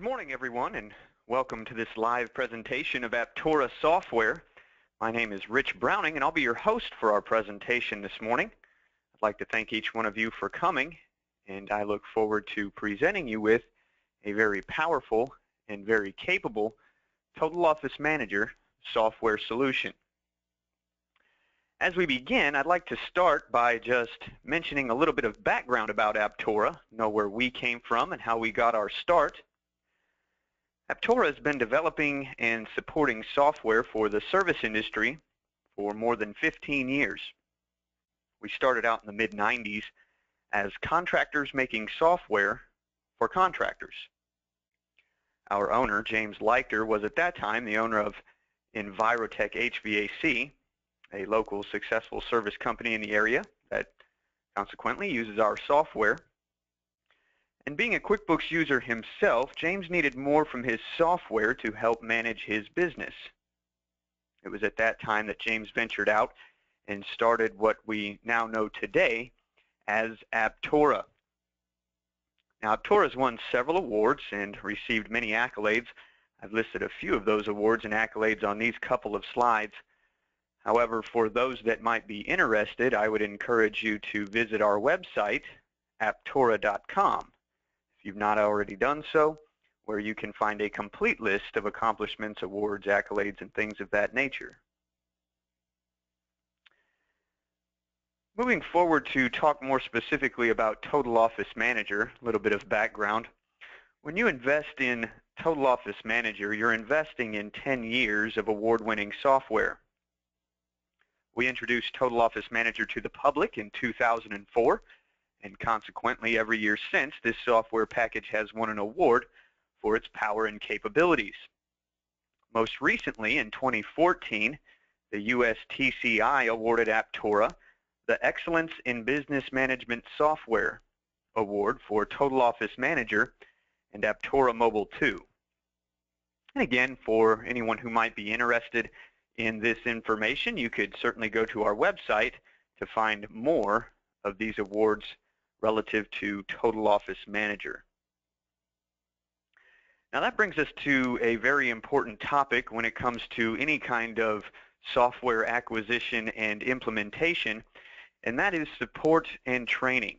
Good morning, everyone, and welcome to this live presentation of Aptora software. My name is Rich Browning, and I'll be your host for our presentation this morning. I'd like to thank each one of you for coming, and I look forward to presenting you with a very powerful and very capable Total Office Manager software solution. As we begin, I'd like to start by just mentioning a little bit of background about Aptora, know where we came from and how we got our start. Aptora has been developing and supporting software for the service industry for more than 15 years. We started out in the mid-90s as contractors making software for contractors. Our owner, James Leichter, was at that time the owner of Envirotech HVAC, a local successful service company in the area that consequently uses our software. And being a QuickBooks user himself, James needed more from his software to help manage his business. It was at that time that James ventured out and started what we now know today as Aptora. Now, Aptora has won several awards and received many accolades. I've listed a few of those awards and accolades on these couple of slides. However, for those that might be interested, I would encourage you to visit our website, aptora.com. If you've not already done so, where you can find a complete list of accomplishments, awards, accolades, and things of that nature. Moving forward to talk more specifically about Total Office Manager, a little bit of background. When you invest in Total Office Manager, you're investing in 10 years of award-winning software. We introduced Total Office Manager to the public in 2004. And consequently, every year since, this software package has won an award for its power and capabilities. Most recently, in 2014, the USTCI awarded Aptora the Excellence in Business Management Software Award for Total Office Manager and Aptora Mobile 2. And again, for anyone who might be interested in this information, you could certainly go to our website to find more of these awards relative to Total Office Manager. Now that brings us to a very important topic when it comes to any kind of software acquisition and implementation, and that is support and training.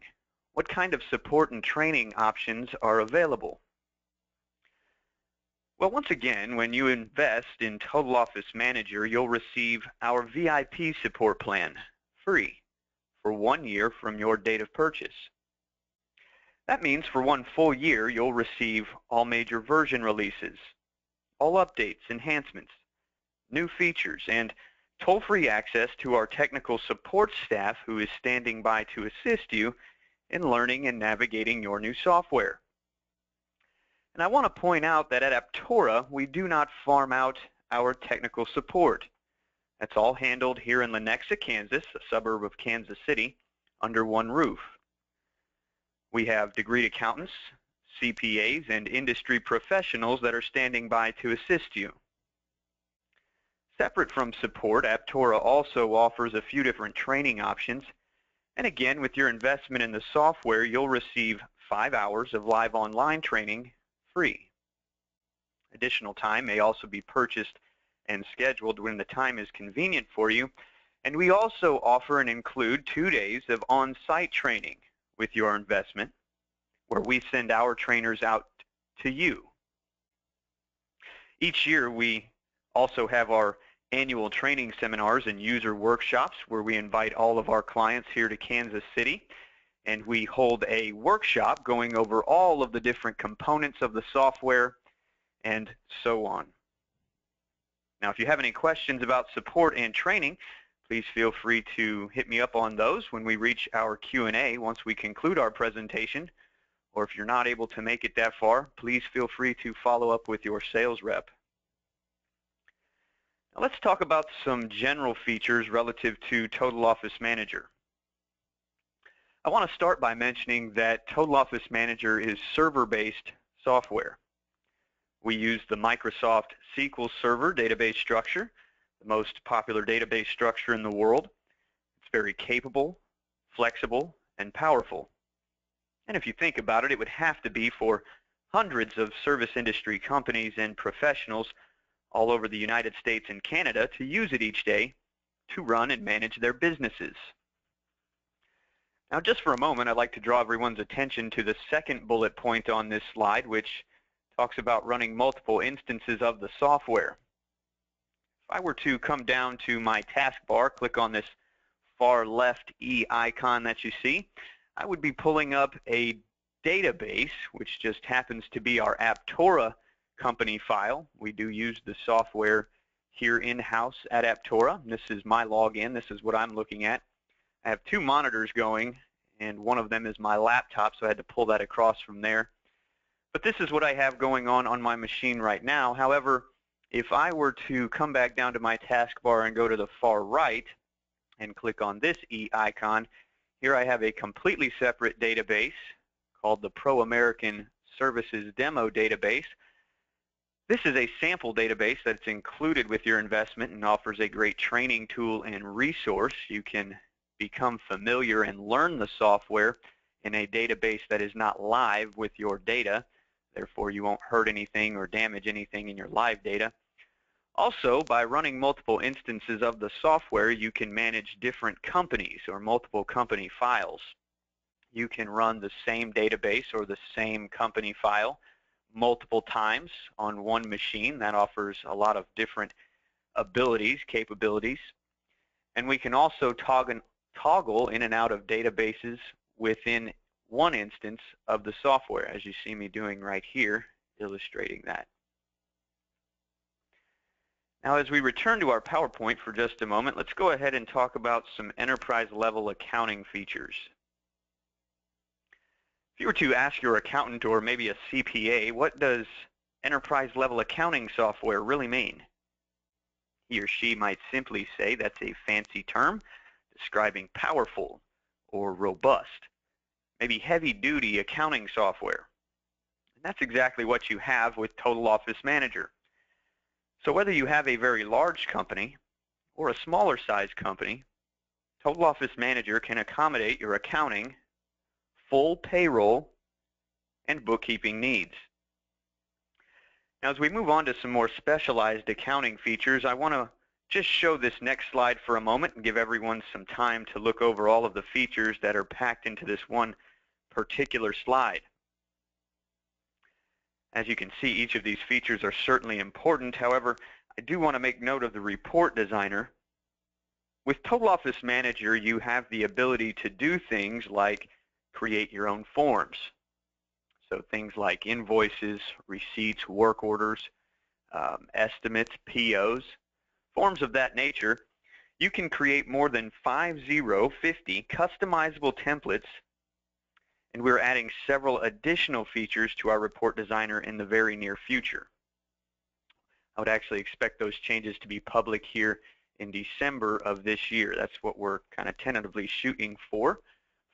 What kind of support and training options are available? Well, once again, when you invest in Total Office Manager, you'll receive our VIP support plan free for 1 year from your date of purchase. That means for 1 full year, you'll receive all major version releases, all updates, enhancements, new features, and toll-free access to our technical support staff who is standing by to assist you in learning and navigating your new software. And I want to point out that at Aptora, we do not farm out our technical support. That's all handled here in Lenexa, Kansas, a suburb of Kansas City, under one roof. We have degreed accountants, CPAs, and industry professionals that are standing by to assist you. Separate from support, Aptora also offers a few different training options. And again, with your investment in the software, you'll receive 5 hours of live online training free. Additional time may also be purchased and scheduled when the time is convenient for you. And we also offer and include 2 days of on-site training with your investment, where we send our trainers out to you. Each year, we also have our annual training seminars and user workshops where we invite all of our clients here to Kansas City, and we hold a workshop going over all of the different components of the software and so on. Now, if you have any questions about support and training, please feel free to hit me up on those when we reach our Q&A once we conclude our presentation. Or if you're not able to make it that far, please feel free to follow up with your sales rep. Now let's talk about some general features relative to Total Office Manager. I want to start by mentioning that Total Office Manager is server-based software. We use the Microsoft SQL Server database structure, the most popular database structure in the world. It's very capable, flexible, and powerful. And if you think about it, it would have to be for hundreds of service industry companies and professionals all over the United States and Canada to use it each day to run and manage their businesses. Now, just for a moment, I'd like to draw everyone's attention to the second bullet point on this slide, which talks about running multiple instances of the software. If I were to come down to my taskbar, click on this far left E icon that you see, I would be pulling up a database, which just happens to be our Aptora company file. We do use the software here in-house at Aptora. This is my login. This is what I'm looking at. I have two monitors going, and one of them is my laptop, so I had to pull that across from there. But this is what I have going on my machine right now. However, if I were to come back down to my taskbar and go to the far right and click on this E icon, here I have a completely separate database called the Pro American Services Demo Database. This is a sample database that's included with your investment and offers a great training tool and resource. You can become familiar and learn the software in a database that is not live with your data. Therefore, you won't hurt anything or damage anything in your live data. Also, by running multiple instances of the software, you can manage different companies or multiple company files. You can run the same database or the same company file multiple times on one machine. That offers a lot of different abilities, capabilities. And we can also toggle in and out of databases within one instance of the software, as you see me doing right here, illustrating that. Now, as we return to our PowerPoint for just a moment, let's go ahead and talk about some enterprise-level accounting features. If you were to ask your accountant or maybe a CPA, what does enterprise-level accounting software really mean? He or she might simply say that's a fancy term describing powerful or robust, maybe heavy-duty accounting software. And that's exactly what you have with Total Office Manager. So whether you have a very large company or a smaller size company, Total Office Manager can accommodate your accounting, full payroll, and bookkeeping needs. Now, as we move on to some more specialized accounting features, I want to just show this next slide for a moment and give everyone some time to look over all of the features that are packed into this one particular slide. As you can see, each of these features are certainly important. However, I do want to make note of the report designer. With Total Office Manager, you have the ability to do things like create your own forms. So things like invoices, receipts, work orders, estimates, POs, forms of that nature. You can create more than 50 customizable templates, and we're adding several additional features to our report designer in the very near future. I would actually expect those changes to be public here in December of this year. That's what we're kind of tentatively shooting for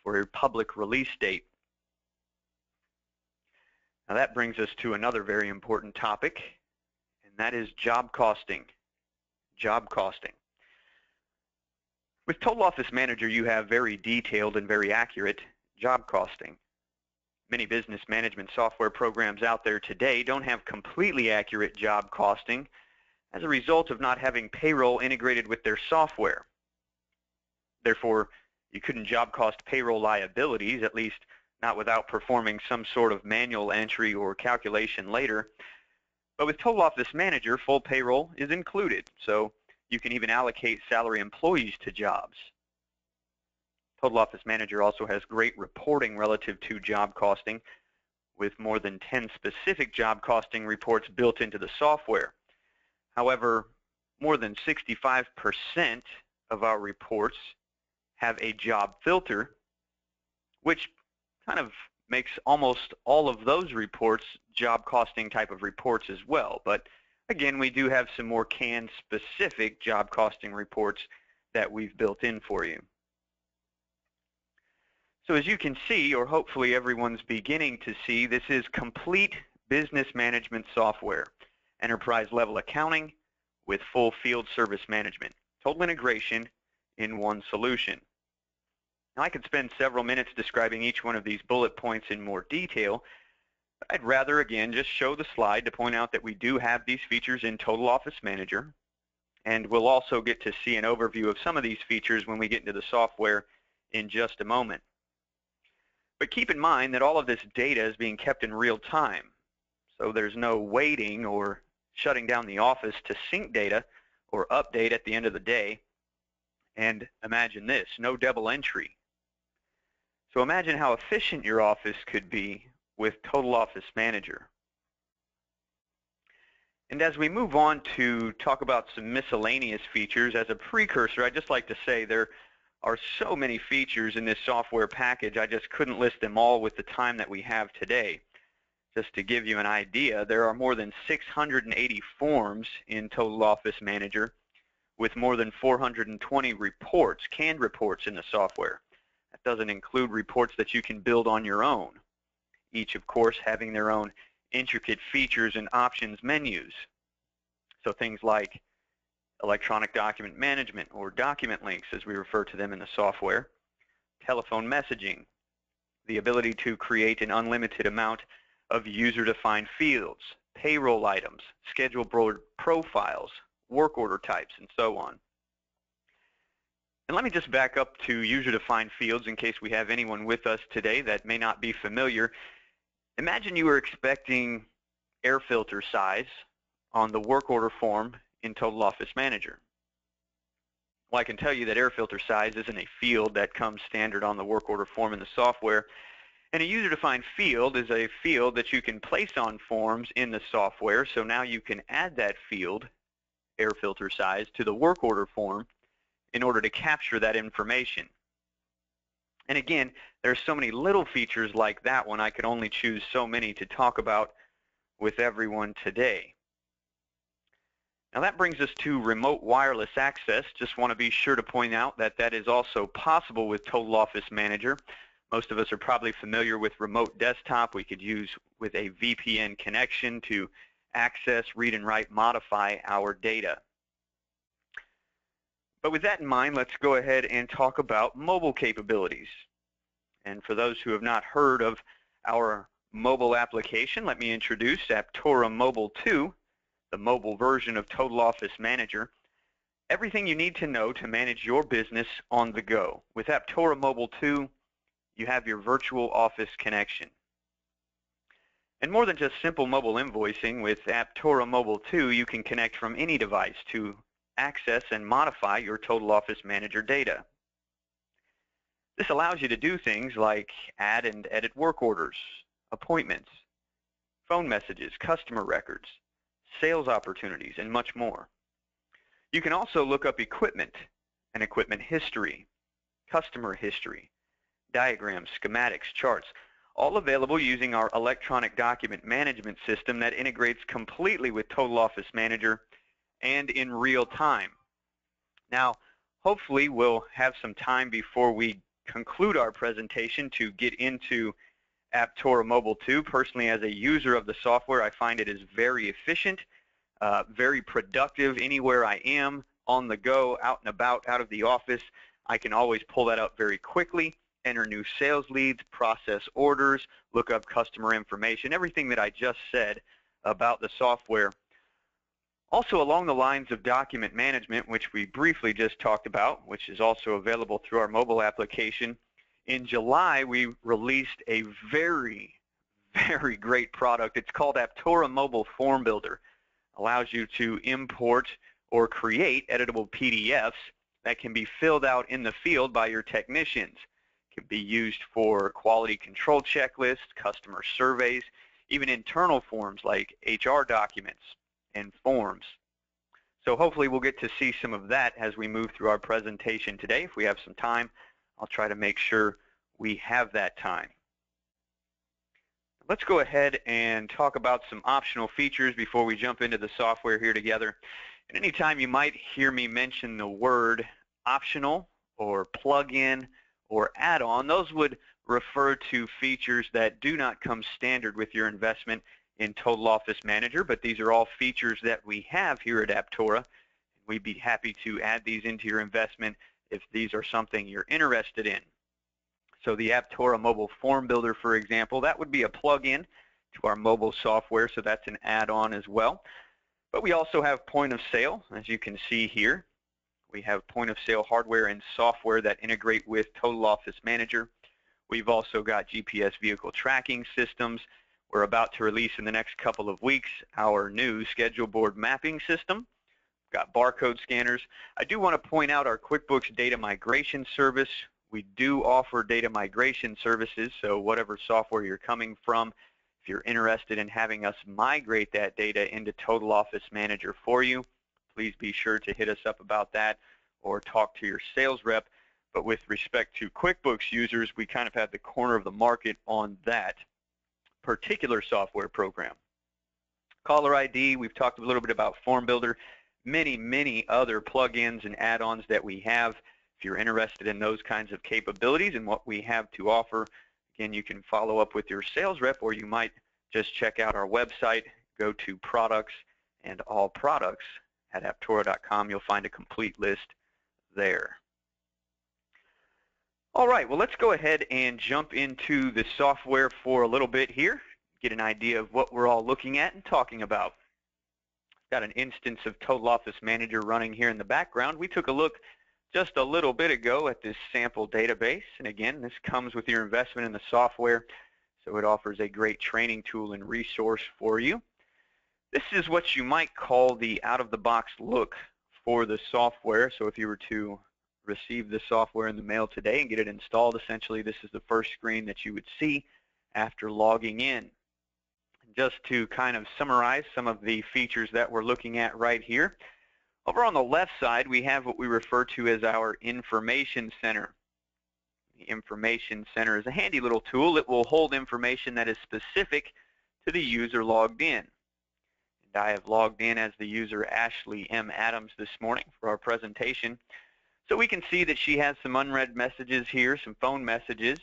a public release date. Now that brings us to another very important topic, and that is job costing. Job costing. With Total Office Manager, you have very detailed and very accurate job costing. Many business management software programs out there today don't have completely accurate job costing as a result of not having payroll integrated with their software. Therefore, you couldn't job cost payroll liabilities, at least not without performing some sort of manual entry or calculation later. But with Total Office Manager, full payroll is included, so you can even allocate salary employees to jobs. Total Office Manager also has great reporting relative to job costing, with more than 10 specific job costing reports built into the software. However, more than 65% of our reports have a job filter, which kind of makes almost all of those reports job costing type of reports as well. But again, we do have some more canned specific job costing reports that we've built in for you. So as you can see, or hopefully everyone's beginning to see, this is complete business management software, enterprise-level accounting with full field service management, total integration in one solution. Now, I could spend several minutes describing each one of these bullet points in more detail, I'd rather, again, just show the slide to point out that we do have these features in Total Office Manager, and we'll also get to see an overview of some of these features when we get into the software in just a moment. But keep in mind that all of this data is being kept in real time, so there's no waiting or shutting down the office to sync data or update at the end of the day. And imagine this, no double entry. So imagine how efficient your office could be with Total Office Manager. And as we move on to talk about some miscellaneous features, as a precursor, I'd just like to say there are so many features in this software package, I just couldn't list them all with the time that we have today. Just to give you an idea, there are more than 680 forms in Total Office Manager, with more than 420 reports, canned reports in the software. That doesn't include reports that you can build on your own, each, of course, having their own intricate features and options menus. So things like electronic document management, or document links as we refer to them in the software, telephone messaging, the ability to create an unlimited amount of user-defined fields, payroll items, schedule board profiles, work order types, and so on. And let me just back up to user-defined fields in case we have anyone with us today that may not be familiar. Imagine you were expecting air filter size on the work order form in Total Office Manager. Well, I can tell you that air filter size isn't a field that comes standard on the work order form in the software. And a user-defined field is a field that you can place on forms in the software. So now you can add that field, air filter size, to the work order form in order to capture that information. And again, there are so many little features like that one. I could only choose so many to talk about with everyone today. Now that brings us to remote wireless access. Just want to be sure to point out that that is also possible with Total Office Manager. Most of us are probably familiar with remote desktop. We could use with a VPN connection to access, read and write, modify our data. But with that in mind, let's go ahead and talk about mobile capabilities. And for those who have not heard of our mobile application, let me introduce Aptora Mobile 2, the mobile version of Total Office Manager. Everything you need to know to manage your business on the go. With Aptora Mobile 2, you have your virtual office connection. And more than just simple mobile invoicing, with Aptora Mobile 2, you can connect from any device to access and modify your Total Office Manager data. This allows you to do things like add and edit work orders, appointments, phone messages, customer records, sales opportunities, and much more. You can also look up equipment and equipment history, customer history, diagrams, schematics, charts, all available using our electronic document management system that integrates completely with Total Office Manager and in real time. Now, hopefully we'll have some time before we conclude our presentation to get into Aptora Mobile 2. Personally, as a user of the software, I find it is very efficient, very productive anywhere I am, on the go, out and about, out of the office. I can always pull that up very quickly, enter new sales leads, process orders, look up customer information, everything that I just said about the software. Also along the lines of document management, which we briefly just talked about, which is also available through our mobile application, in July we released a very, very great product. It's called Aptora Mobile Form Builder. Allows you to import or create editable PDFs that can be filled out in the field by your technicians. It can be used for quality control checklists, customer surveys, even internal forms like HR documents and forms. So hopefully we'll get to see some of that as we move through our presentation today. If we have some time, I'll try to make sure we have that time. Let's go ahead and talk about some optional features before we jump into the software here together. And anytime you might hear me mention the word optional or plug-in or add-on, those would refer to features that do not come standard with your investment in Total Office Manager, but these are all features that we have here at Aptora. We'd be happy to add these into your investment if these are something you're interested in. So the Aptora Mobile Form Builder, for example, that would be a plug-in to our mobile software, so that's an add-on as well. But we also have point of sale, as you can see here. We have point of sale hardware and software that integrate with Total Office Manager. We've also got GPS vehicle tracking systems. We're about to release in the next couple of weeks our new schedule board mapping system. We've got barcode scanners. I do want to point out our QuickBooks data migration service. We do offer data migration services, so whatever software you're coming from, if you're interested in having us migrate that data into Total Office Manager for you, please be sure to hit us up about that or talk to your sales rep. But with respect to QuickBooks users, we kind of have the corner of the market on that particular software program. Caller ID, we've talked a little bit about Form Builder, many other plugins and add-ons that we have. If you're interested in those kinds of capabilities and what we have to offer, again, you can follow up with your sales rep, or you might just check out our website, go to Products and All Products at Aptora.com. You'll find a complete list there. All right, well, let's go ahead and jump into the software for a little bit here, get an idea of what we're all looking at and talking about. Got an instance of Total Office Manager running here in the background. We took a look just a little bit ago at this sample database, and again, this comes with your investment in the software, so it offers a great training tool and resource for you. This is what you might call the out-of-the-box look for the software. So if you were to receive the software in the mail today and get it installed, essentially this is the first screen that you would see after logging in. Just to kind of summarize some of the features that we're looking at right here, over on the left side we have what we refer to as our Information Center. The Information Center is a handy little tool. It will hold information that is specific to the user logged in. And I have logged in as the user Ashley M. Adams this morning for our presentation. So we can see that she has some unread messages here, some phone messages.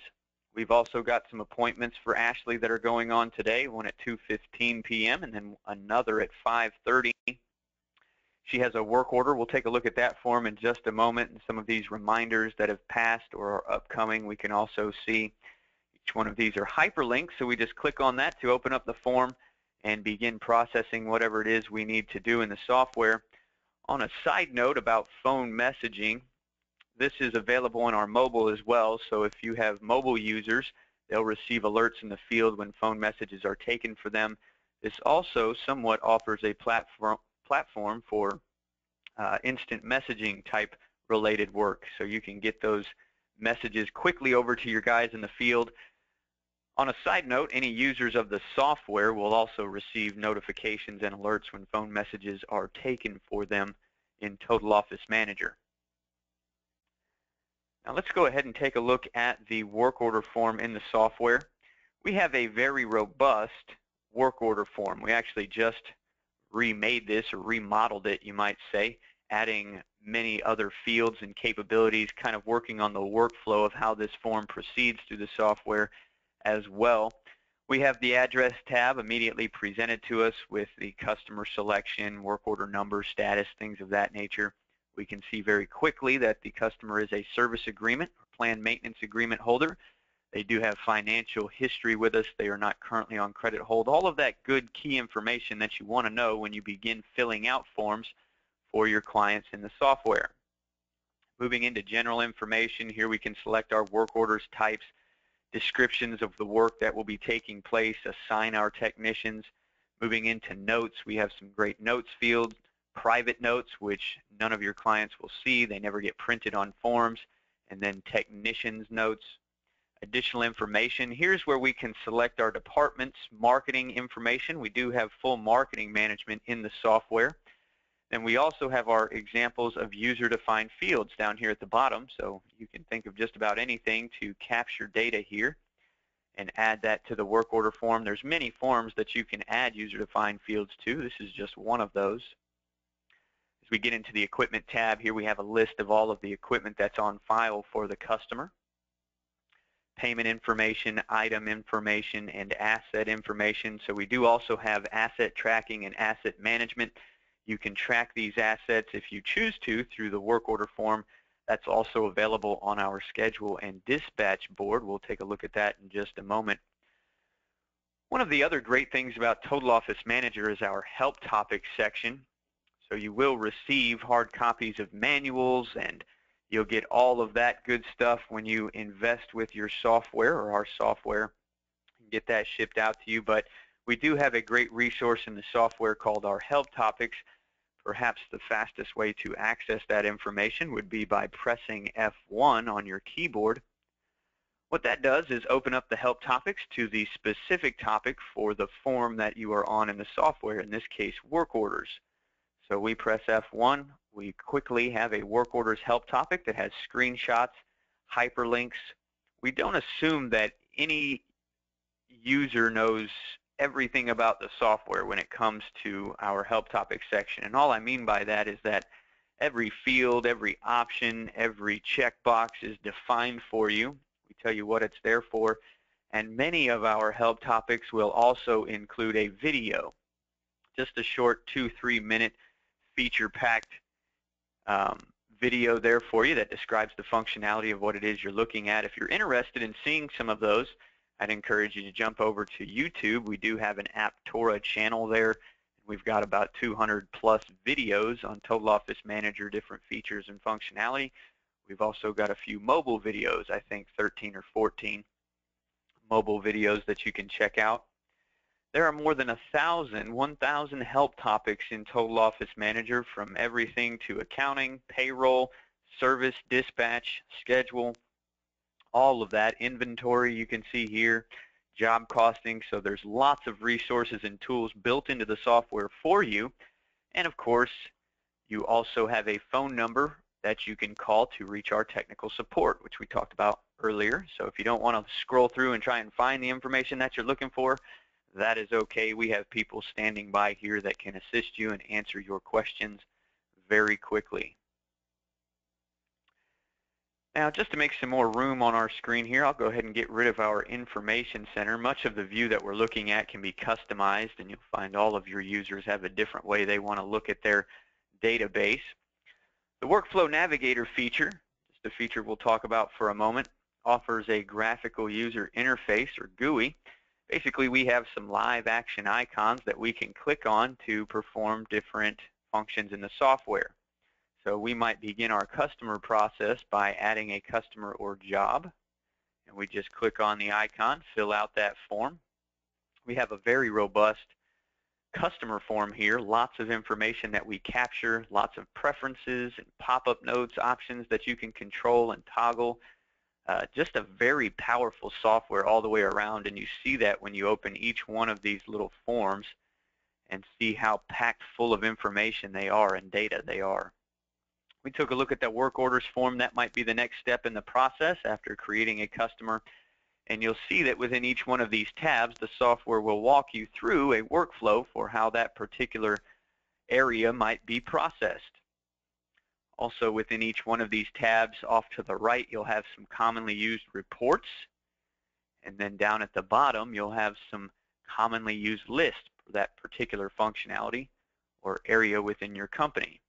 We've also got some appointments for Ashley that are going on today, one at 2:15 p.m. and then another at 5:30. She has a work order. We'll take a look at that form in just a moment, and some of these reminders that have passed or are upcoming. We can also see each one of these are hyperlinks, so we just click on that to open up the form and begin processing whatever it is we need to do in the software. On a side note about phone messaging, this is available on our mobile as well, so if you have mobile users, they'll receive alerts in the field when phone messages are taken for them. This also somewhat offers a platform for instant messaging type related work, so you can get those messages quickly over to your guys in the field. On a side note, any users of the software will also receive notifications and alerts when phone messages are taken for them in Total Office Manager. Now let's go ahead and take a look at the work order form in the software. We have a very robust work order form. We actually just remade this, or remodeled it, you might say, adding many other fields and capabilities, kind of working on the workflow of how this form proceeds through the software as well. We have the address tab immediately presented to us with the customer selection, work order number, status, things of that nature. We can see very quickly that the customer is a service agreement or planned maintenance agreement holder. They do have financial history with us. They are not currently on credit hold. All of that good key information that you want to know when you begin filling out forms for your clients in the software. Moving into general information, here we can select our work orders types, descriptions of the work that will be taking place, assign our technicians. Moving into notes, we have some great notes fields, private notes, which none of your clients will see. They never get printed on forms. And then technicians notes. Additional information, here's where we can select our department's marketing information. We do have full marketing management in the software. Then we also have our examples of user-defined fields down here at the bottom, so you can think of just about anything to capture data here and add that to the work order form. There's many forms that you can add user-defined fields to. This is just one of those. As we get into the equipment tab, here we have a list of all of the equipment that's on file for the customer. Payment information, item information, and asset information. So we do also have asset tracking and asset management. You can track these assets if you choose to through the work order form. That's also available on our schedule and dispatch board. We'll take a look at that in just a moment. One of the other great things about Total Office Manager is our Help Topics section. So you will receive hard copies of manuals, and you'll get all of that good stuff when you invest with your software or our software and get that shipped out to you. But we do have a great resource in the software called our Help Topics. Perhaps the fastest way to access that information would be by pressing F1 on your keyboard. What that does is open up the help topics to the specific topic for the form that you are on in the software, in this case work orders. So we press F1, we quickly have a work orders help topic that has screenshots, hyperlinks. We don't assume that any user knows everything about the software when it comes to our help topic section. And all I mean by that is that every field, every option, every checkbox is defined for you. We tell you what it's there for. And many of our help topics will also include a video, just a short 2-3 minute feature-packed video there for you that describes the functionality of what it is you're looking at. If you're interested in seeing some of those, I'd encourage you to jump over to YouTube. We do have an Aptora channel there. We've got about 200 plus videos on Total Office Manager, different features and functionality. We've also got a few mobile videos, I think 13 or 14 mobile videos that you can check out. There are more than 1,000 help topics in Total Office Manager, from everything to accounting, payroll, service, dispatch, schedule, all of that. Inventory you can see here, job costing. So there's lots of resources and tools built into the software for you. And of course, you also have a phone number that you can call to reach our technical support, which we talked about earlier. So if you don't want to scroll through and try and find the information that you're looking for, that is okay. We have people standing by here that can assist you and answer your questions very quickly. Now, just to make some more room on our screen here, I'll go ahead and get rid of our information center. Much of the view that we're looking at can be customized, and you'll find all of your users have a different way they want to look at their database. The Workflow Navigator feature, just a feature we'll talk about for a moment, offers a graphical user interface, or GUI. Basically, we have some live action icons that we can click on to perform different functions in the software. So we might begin our customer process by adding a customer or job, and we just click on the icon, fill out that form. We have a very robust customer form here, lots of information that we capture, lots of preferences and pop-up notes, options that you can control and toggle. Just a very powerful software all the way around, and you see that when you open each one of these little forms and see how packed full of information they are and data they are. We took a look at that work orders form. That might be the next step in the process after creating a customer. And you'll see that within each one of these tabs, the software will walk you through a workflow for how that particular area might be processed. Also, within each one of these tabs off to the right, you'll have some commonly used reports. And then down at the bottom, you'll have some commonly used lists for that particular functionality or area within your company.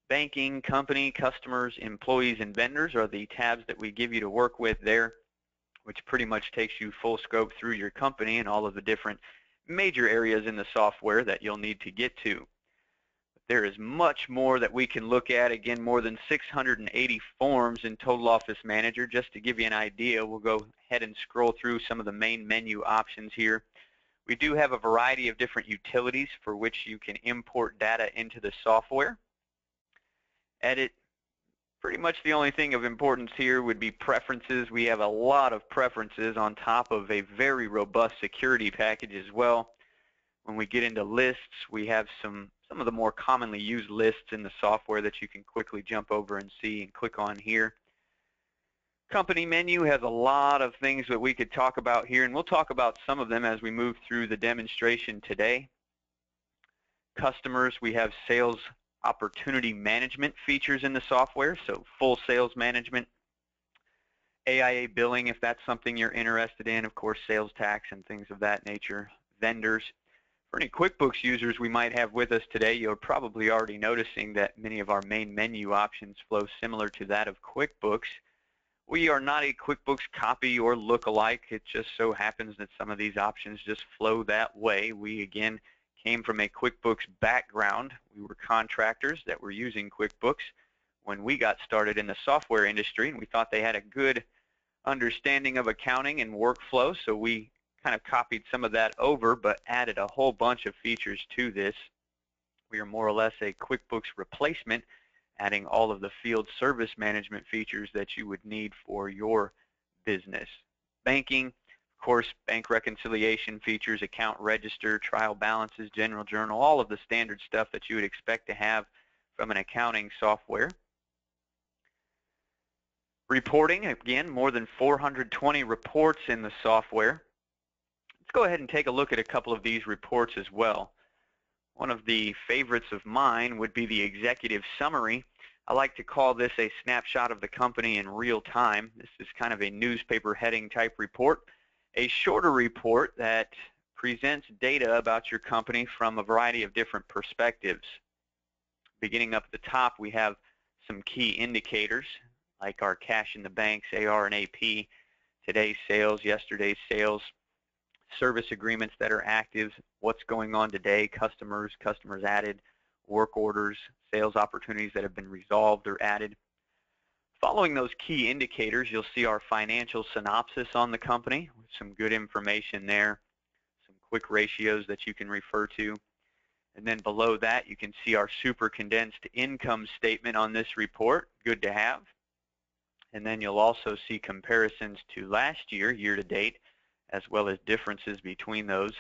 Banking, company, customers, employees, and vendors are the tabs that we give you to work with there, which pretty much takes you full scope through your company and all of the different major areas in the software that you'll need to get to. There is much more that we can look at. Again, more than 680 forms in Total Office Manager. Just to give you an idea, we'll go ahead and scroll through some of the main menu options here. We do have a variety of different utilities for which you can import data into the software. Edit. Pretty much the only thing of importance here would be preferences. We have a lot of preferences on top of a very robust security package as well. When we get into lists, we have some of the more commonly used lists in the software that you can quickly jump over and see and click on here. Company menu has a lot of things that we could talk about here, and we'll talk about some of them as we move through the demonstration today. Customers, we have sales opportunity management features in the software, so full sales management, AIA billing if that's something you're interested in, of course sales tax and things of that nature, vendors. For any QuickBooks users we might have with us today, you're probably already noticing that many of our main menu options flow similar to that of QuickBooks. We are not a QuickBooks copy or look-alike. It just so happens that some of these options just flow that way. We, again, came from a QuickBooks background. We were contractors that were using QuickBooks when we got started in the software industry, and we thought they had a good understanding of accounting and workflow, so we kind of copied some of that over but added a whole bunch of features to this. We are more or less a QuickBooks replacement, adding all of the field service management features that you would need for your business. Banking, of course, bank reconciliation features, account register, trial balances, general journal, all of the standard stuff that you would expect to have from an accounting software. Reporting, again, more than 420 reports in the software. Let's go ahead and take a look at a couple of these reports as well. One of the favorites of mine would be the executive summary. I like to call this a snapshot of the company in real time. This is kind of a newspaper heading type report, a shorter report that presents data about your company from a variety of different perspectives. Beginning up at the top, we have some key indicators like our cash in the banks, AR and AP, today's sales, yesterday's sales, service agreements that are active, what's going on today, customers added, work orders, sales opportunities that have been resolved or added. Following those key indicators, you'll see our financial synopsis on the company with some good information there, some quick ratios that you can refer to. And then below that, you can see our super condensed income statement on this report, good to have. And then you'll also see comparisons to last year, year to date, as well as differences between those.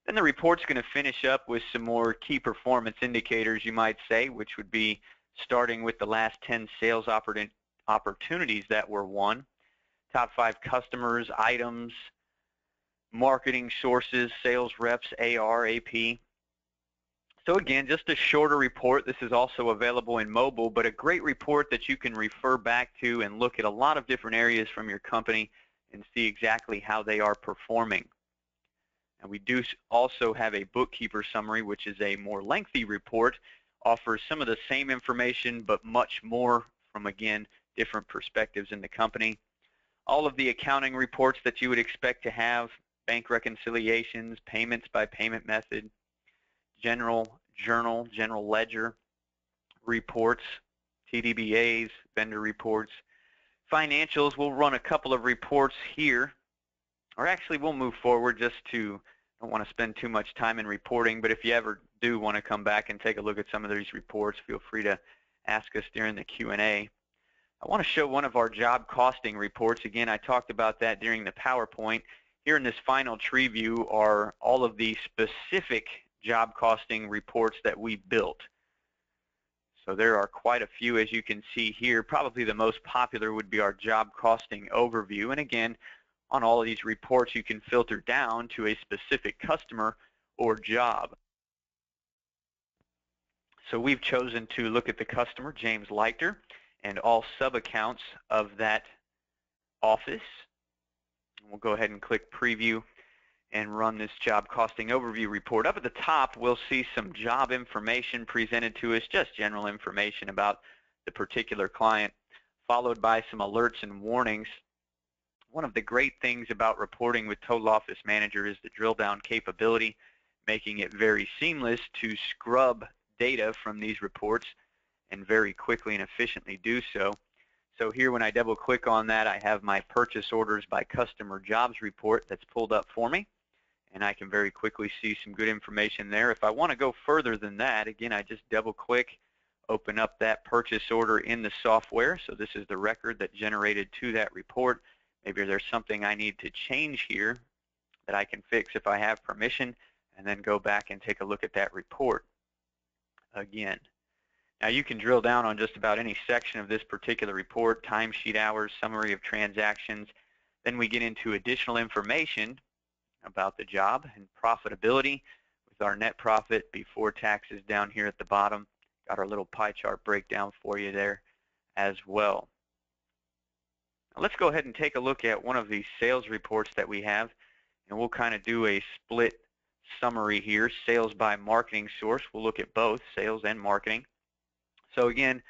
Then the report's going to finish up with some more key performance indicators, you might say, which would be starting with the last 10 sales opportunities that were won, top 5 customers, items, marketing sources, sales reps, AR, AP. So again, just a shorter report. This is also available in mobile, but a great report that you can refer back to and look at a lot of different areas from your company and see exactly how they are performing. And we do also have a bookkeeper summary, which is a more lengthy report, offers some of the same information but much more from, again, different perspectives in the company. All of the accounting reports that you would expect to have, bank reconciliations, payments by payment method, general journal, general ledger reports, TDBAs, vendor reports. Financials, we'll run a couple of reports here, or actually we'll move forward just to, don't want to spend too much time in reporting, but if you ever do want to come back and take a look at some of these reports, feel free to ask us during the Q&A. I want to show one of our job costing reports. Again, I talked about that during the PowerPoint. Here in this final tree view are all of the specific job costing reports that we built. So there are quite a few, as you can see here. Probably the most popular would be our job costing overview. And again, on all of these reports, you can filter down to a specific customer or job. So we've chosen to look at the customer, James Leichter, and all sub-accounts of that office. We'll go ahead and click Preview and run this job costing overview report. Up at the top, we'll see some job information presented to us, just general information about the particular client, followed by some alerts and warnings. One of the great things about reporting with Total Office Manager is the drill down capability, making it very seamless to scrub data from these reports and very quickly and efficiently do so. So here when I double click on that, I have my purchase orders by customer jobs report that's pulled up for me, and I can very quickly see some good information there. If I want to go further than that, again, I just double click, open up that purchase order in the software. So this is the record that generated to that report. Maybe there's something I need to change here that I can fix if I have permission, and then go back and take a look at that report again. Now you can drill down on just about any section of this particular report, timesheet hours, summary of transactions. Then we get into additional information about the job and profitability with our net profit before taxes down here at the bottom. Got our little pie chart breakdown for you there as well. Now let's go ahead and take a look at one of these sales reports that we have, and we'll kind of do a split summary here, sales by marketing source. We'll look at both sales and marketing. So again,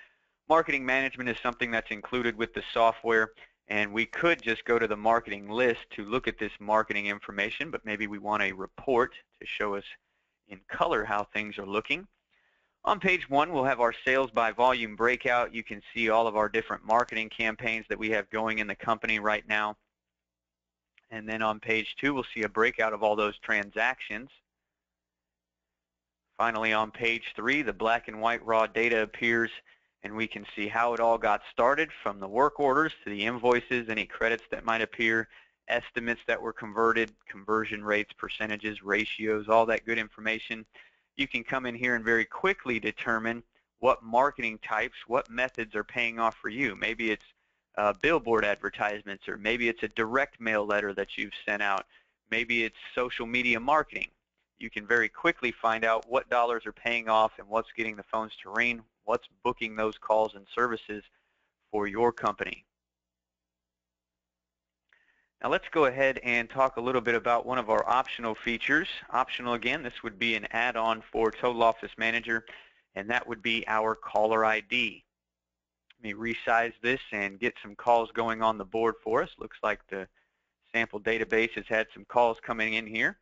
Marketing management is something that's included with the software, and we could just go to the marketing list to look at this marketing information, but maybe we want a report to show us in color how things are looking. On page 1, we'll have our sales by volume breakout. You can see all of our different marketing campaigns that we have going in the company right now. And then on page 2, we'll see a breakout of all those transactions. Finally, on page 3, the black and white raw data appears, and we can see how it all got started, from the work orders to the invoices, any credits that might appear, estimates that were converted, conversion rates, percentages, ratios, all that good information. You can come in here and very quickly determine what marketing types, what methods are paying off for you. Maybe it's billboard advertisements, or maybe it's a direct mail letter that you've sent out. Maybe it's social media marketing. You can very quickly find out what dollars are paying off and what's getting the phones to ring, what's booking those calls and services for your company. Now let's go ahead and talk a little bit about one of our optional features. Optional, again, this would be an add-on for Total Office Manager, and that would be our caller ID. Let me resize this and get some calls going on the board for us. Looks like the sample database has had some calls coming in here.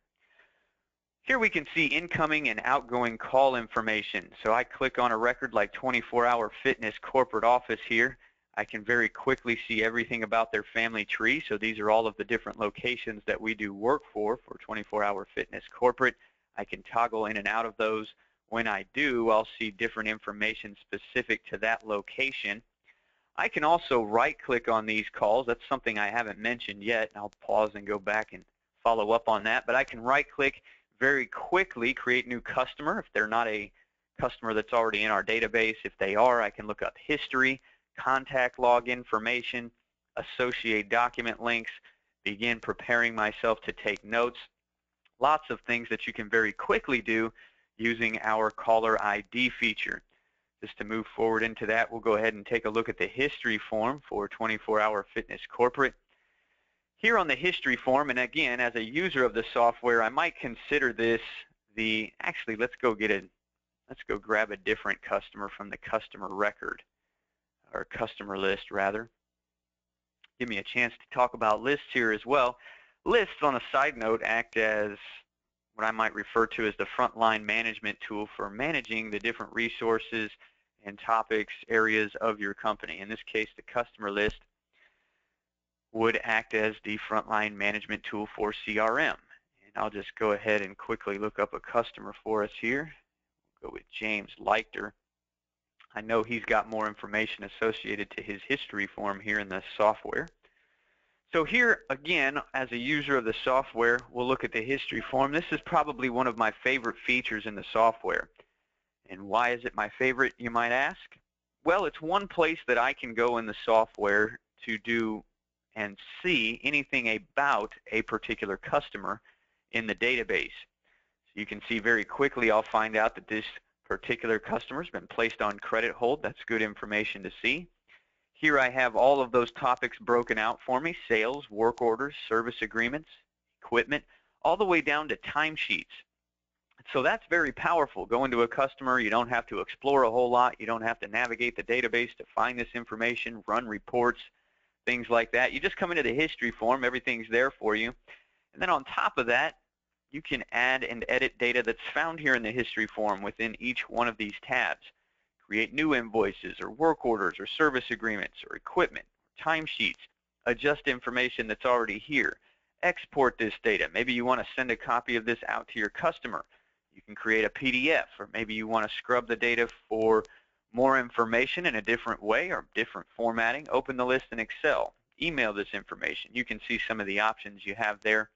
Here we can see incoming and outgoing call information. So I click on a record like 24-Hour Fitness Corporate Office here. I can very quickly see everything about their family tree. So these are all of the different locations that we do work for 24-Hour Fitness Corporate. I can toggle in and out of those. When I do, I'll see different information specific to that location. I can also right-click on these calls. That's something I haven't mentioned yet. I'll pause and go back and follow up on that. But I can right-click very quickly, create new customer if they're not a customer that's already in our database. If they are, I can look up history, contact log information, associate document links, begin preparing myself to take notes. Lots of things that you can very quickly do using our caller ID feature. Just to move forward into that, we'll go ahead and take a look at the history form for 24-Hour Fitness Corporate. Here on the history form, and again, as a user of the software, I might consider this actually, let's go grab a different customer from the customer record, or customer list rather. Give me a chance to talk about lists here as well. Lists, on a side note, act as what I might refer to as the frontline management tool for managing the different resources and topics, areas of your company. In this case, the customer list would act as the frontline management tool for CRM. And I'll just go ahead and quickly look up a customer for us here. We'll go with James Leichter. I know he's got more information associated to his history form here in the software. So here, again, as a user of the software, we'll look at the history form. This is probably one of my favorite features in the software. And why is it my favorite, you might ask? Well, it's one place that I can go in the software to do and see anything about a particular customer in the database. So you can see very quickly, I'll find out that this particular customer has been placed on credit hold. That's good information to see. Here I have all of those topics broken out for me: sales, work orders, service agreements, equipment, all the way down to timesheets. So that's very powerful. Go into a customer, you don't have to explore a whole lot. You don't have to navigate the database to find this information, run reports, things like that. You just come into the history form, everything's there for you. And then on top of that, you can add and edit data that's found here in the history form within each one of these tabs. Create new invoices or work orders or service agreements or equipment, or timesheets. Adjust information that's already here. Export this data. Maybe you want to send a copy of this out to your customer. You can create a PDF, or maybe you want to scrub the data for more information in a different way or different formatting. Open the list in Excel. Email this information. You can see some of the options you have there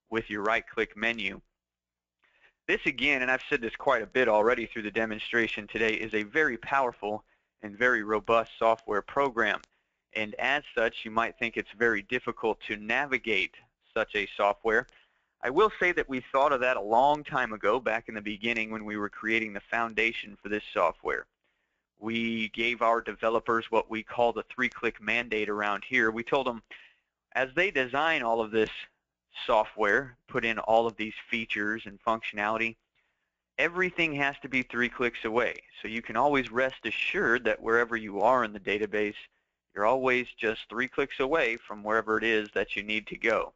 with your right-click menu. This, again, and I've said this quite a bit already through the demonstration today, is a very powerful and very robust software program. And as such, you might think it's very difficult to navigate such a software. I will say that we thought of that a long time ago, back in the beginning when we were creating the foundation for this software. We gave our developers what we call the 3-click mandate around here. We told them, as they design all of this software, put in all of these features and functionality, everything has to be 3 clicks away. So you can always rest assured that wherever you are in the database, you're always just 3 clicks away from wherever it is that you need to go.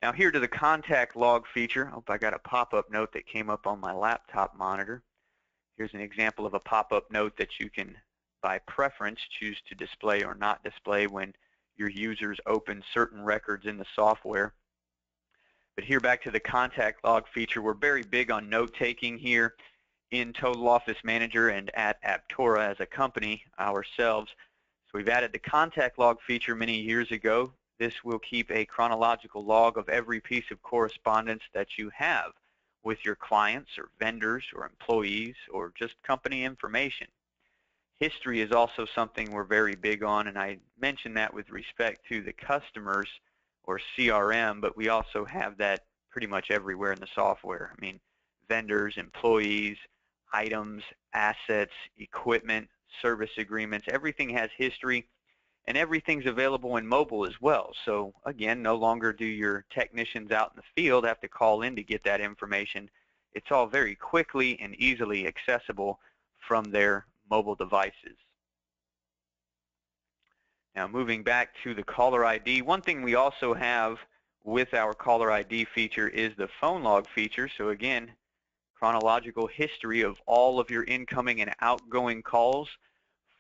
Now here to the contact log feature. I hope I got a pop-up note that came up on my laptop monitor. Here's an example of a pop-up note that you can, by preference, choose to display or not display when your users open certain records in the software. But here, back to the contact log feature, we're very big on note-taking here in Total Office Manager and at Aptora as a company ourselves. So we've added the contact log feature many years ago. This will keep a chronological log of every piece of correspondence that you have with your clients or vendors or employees or just company information. History is also something we're very big on, and I mentioned that with respect to the customers or CRM, but we also have that pretty much everywhere in the software. I mean, vendors, employees, items, assets, equipment, service agreements, everything has history, and everything's available in mobile as well. So again, no longer do your technicians out in the field have to call in to get that information. It's all very quickly and easily accessible from their mobile devices. Now moving back to the caller ID, one thing we also have with our caller ID feature is the phone log feature. So again, chronological history of all of your incoming and outgoing calls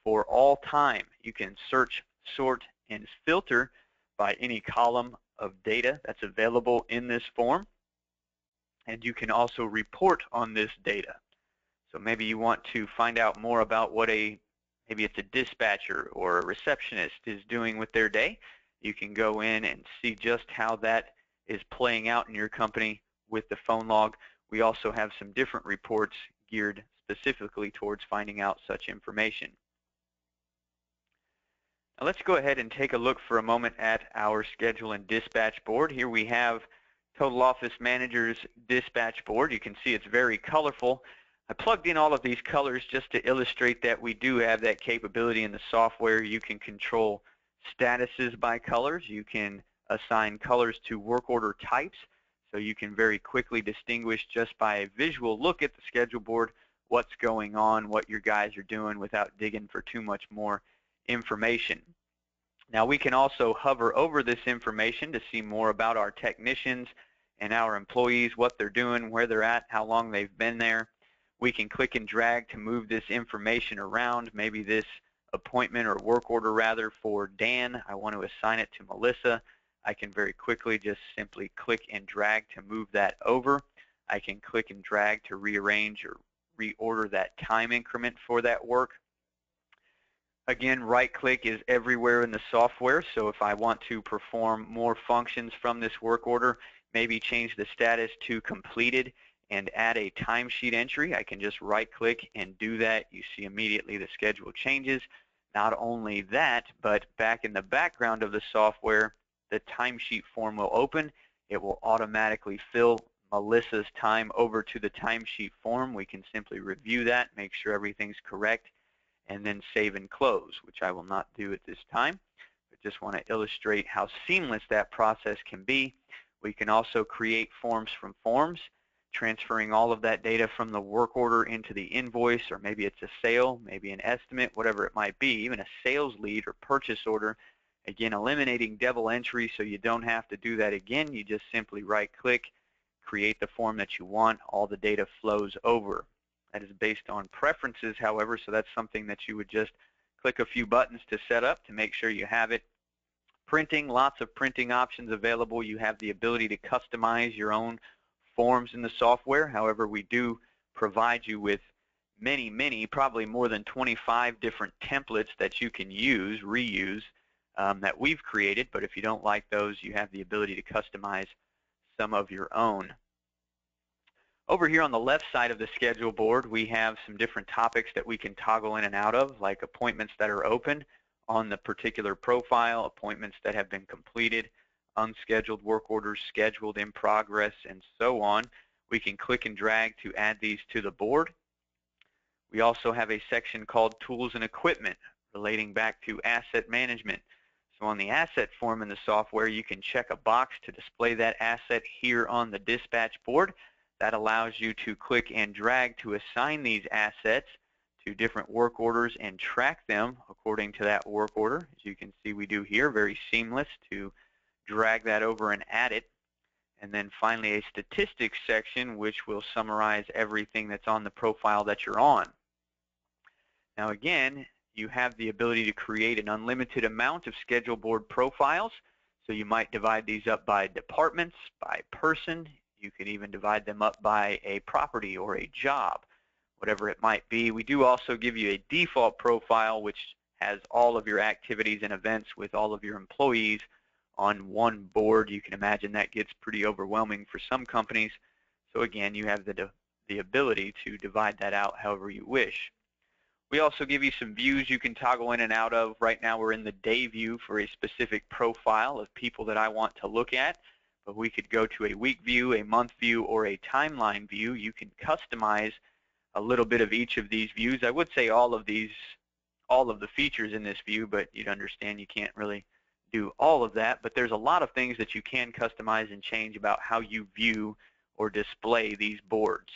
for all time. You can search, sort, and filter by any column of data that's available in this form. And you can also report on this data. So maybe you want to find out more about what maybe it's a dispatcher or a receptionist is doing with their day. You can go in and see just how that is playing out in your company with the phone log. We also have some different reports geared specifically towards finding out such information. Now let's go ahead and take a look for a moment at our schedule and dispatch board. Here we have Total Office Manager's dispatch board. You can see it's very colorful. I plugged in all of these colors just to illustrate that we do have that capability in the software. You can control statuses by colors. You can assign colors to work order types, so you can very quickly distinguish just by a visual look at the schedule board what's going on, what your guys are doing without digging for too much more information. Now we can also hover over this information to see more about our technicians and our employees, what they're doing, where they're at, how long they've been there. We can click and drag to move this information around. Maybe this appointment or work order rather for Dan, I want to assign it to Melissa. I can very quickly just simply click and drag to move that over. I can click and drag to rearrange or reorder that time increment for that work. Again, right-click is everywhere in the software, so if I want to perform more functions from this work order, maybe change the status to completed and add a timesheet entry, I can just right-click and do that. You see immediately the schedule changes. Not only that, but back in the background of the software, the timesheet form will open. It will automatically fill Melissa's time over to the timesheet form. We can simply review that, make sure everything's correct, and then save and close, which I will not do at this time. But just want to illustrate how seamless that process can be. We can also create forms from forms, transferring all of that data from the work order into the invoice, or maybe it's a sale, maybe an estimate, whatever it might be, even a sales lead or purchase order. Again, eliminating double entry so you don't have to do that again. You just simply right-click, create the form that you want, all the data flows over. That is based on preferences, however, so that's something that you would just click a few buttons to set up to make sure you have it. Printing, lots of printing options available. You have the ability to customize your own forms in the software. However, we do provide you with many, probably more than 25 different templates that you can use, reuse, that we've created. But if you don't like those, you have the ability to customize some of your own. Over here on the left side of the schedule board, we have some different topics that we can toggle in and out of, like appointments that are open on the particular profile, appointments that have been completed, unscheduled work orders, scheduled, in progress, and so on. We can click and drag to add these to the board. We also have a section called Tools and Equipment relating back to asset management. So on the asset form in the software, you can check a box to display that asset here on the dispatch board. That allows you to click and drag to assign these assets to different work orders and track them according to that work order. As you can see, we do here, very seamless to drag that over and add it. And then finally a statistics section which will summarize everything that's on the profile that you're on. Now again, you have the ability to create an unlimited amount of schedule board profiles. So you might divide these up by departments, by person. You could even divide them up by a property or a job, whatever it might be. We do also give you a default profile which has all of your activities and events with all of your employees on one board. You can imagine that gets pretty overwhelming for some companies. So again, you have the ability to divide that out however you wish. We also give you some views you can toggle in and out of. Right now we're in the day view for a specific profile of people that I want to look at, but we could go to a week view, a month view, or a timeline view. You can customize a little bit of each of these views. I would say all of the features in this view, but you'd understand you can't really do all of that, but there's a lot of things that you can customize and change about how you view or display these boards.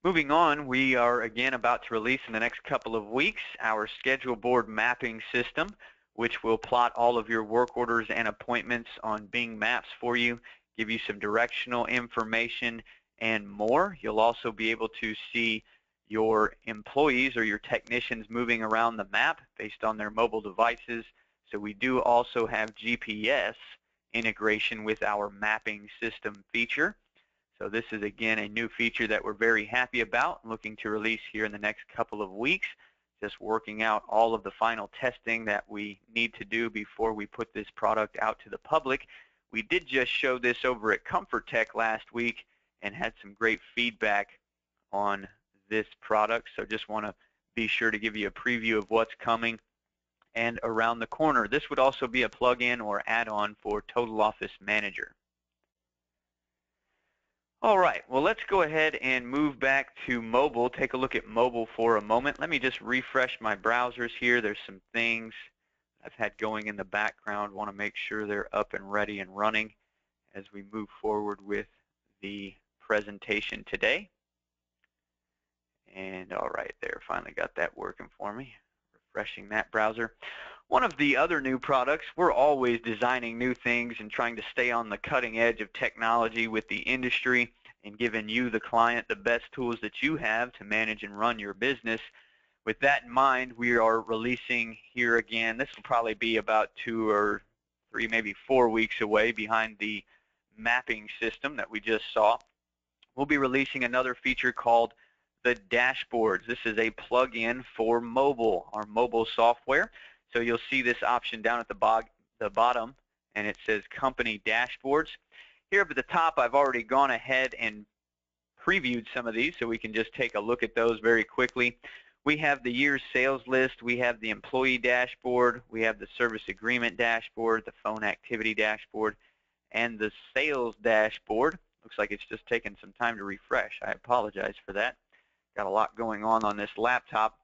Moving on, we are again about to release in the next couple of weeks our schedule board mapping system, which will plot all of your work orders and appointments on Bing Maps for you, give you some directional information and more. You'll also be able to see your employees or your technicians moving around the map based on their mobile devices. So we do also have GPS integration with our mapping system feature. So this is again a new feature that we're very happy about and looking to release here in the next couple of weeks. Just working out all of the final testing that we need to do before we put this product out to the public. We did just show this over at Comfort Tech last week and had some great feedback on this product. So just want to be sure to give you a preview of what's coming and around the corner. This would also be a plug-in or add-on for Total Office Manager. All right, well, let's go ahead and move back to mobile. Take a look at mobile for a moment. Let me just refresh my browsers here. There's some things I've had going in the background. Want to make sure they're up and ready and running as we move forward with the presentation today. And all right, there, finally got that working for me. Refreshing that browser. One of the other new products, we're always designing new things and trying to stay on the cutting edge of technology with the industry and giving you, the client, the best tools that you have to manage and run your business. With that in mind, we are releasing here again, this will probably be about 2 or 3, maybe 4 weeks away behind the mapping system that we just saw. We'll be releasing another feature called the dashboards. This is a plug-in for mobile, our mobile software. So you'll see this option down at the bottom, and it says Company Dashboards. Here up at the top, I've already gone ahead and previewed some of these, so we can just take a look at those very quickly. We have the year's sales list, we have the employee dashboard, we have the service agreement dashboard, the phone activity dashboard, and the sales dashboard. Looks like it's just taken some time to refresh. I apologize for that. Got a lot going on this laptop.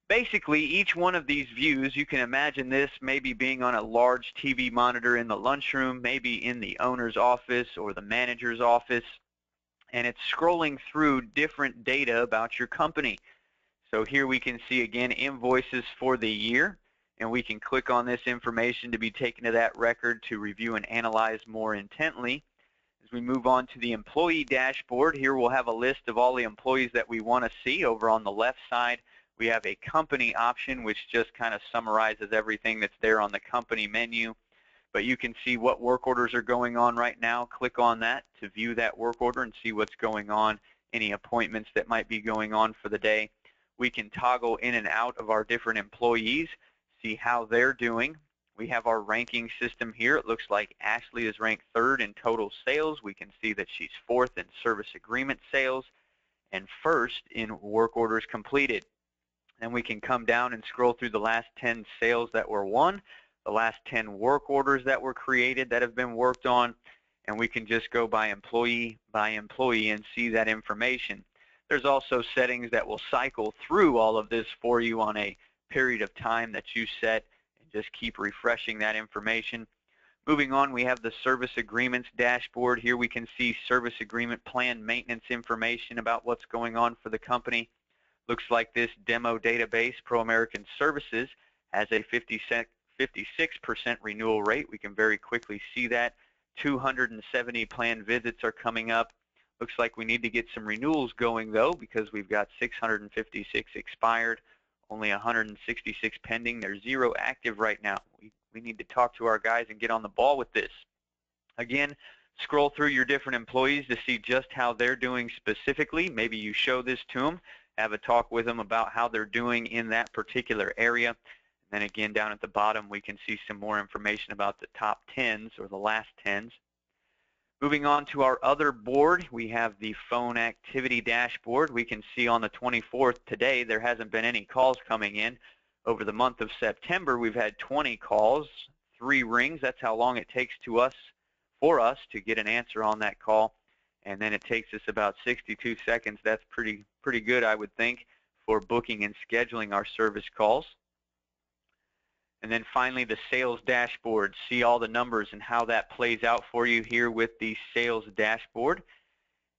Basically, each one of these views, you can imagine this maybe being on a large TV monitor in the lunchroom, maybe in the owner's office or the manager's office, and it's scrolling through different data about your company. So here we can see again invoices for the year, and we can click on this information to be taken to that record to review and analyze more intently. As we move on to the employee dashboard, here we'll have a list of all the employees that we want to see. Over on the left side, we have a company option, which just kind of summarizes everything that's there on the company menu. But you can see what work orders are going on right now. Click on that to view that work order and see what's going on, any appointments that might be going on for the day. We can toggle in and out of our different employees, see how they're doing. We have our ranking system here. It looks like Ashley is ranked 3rd in total sales. We can see that she's 4th in service agreement sales and 1st in work orders completed. Then we can come down and scroll through the last 10 sales that were won, the last 10 work orders that were created that have been worked on, and we can just go by employee and see that information. There's also settings that will cycle through all of this for you on a period of time that you set, and just keep refreshing that information. Moving on, we have the service agreements dashboard. Here we can see service agreement plan maintenance information about what's going on for the company. Looks like this demo database, Pro American Services, has a 56% renewal rate. We can very quickly see that. 270 planned visits are coming up. Looks like we need to get some renewals going, though, because we've got 656 expired, only 166 pending. There's 0 active right now. We need to talk to our guys and get on the ball with this. Again, scroll through your different employees to see just how they're doing specifically. Maybe you show this to them, have a talk with them about how they're doing in that particular area. And then again, down at the bottom, we can see some more information about the top 10s or the last 10s. Moving on to our other board, we have the phone activity dashboard. We can see on the 24th today, there hasn't been any calls coming in. Over the month of September, we've had 20 calls, 3 rings. That's how long it takes for us to get an answer on that call. And then it takes us about 62 seconds. That's pretty good, I would think, for booking and scheduling our service calls. And then finally, the sales dashboard. See all the numbers and how that plays out for you here with the sales dashboard.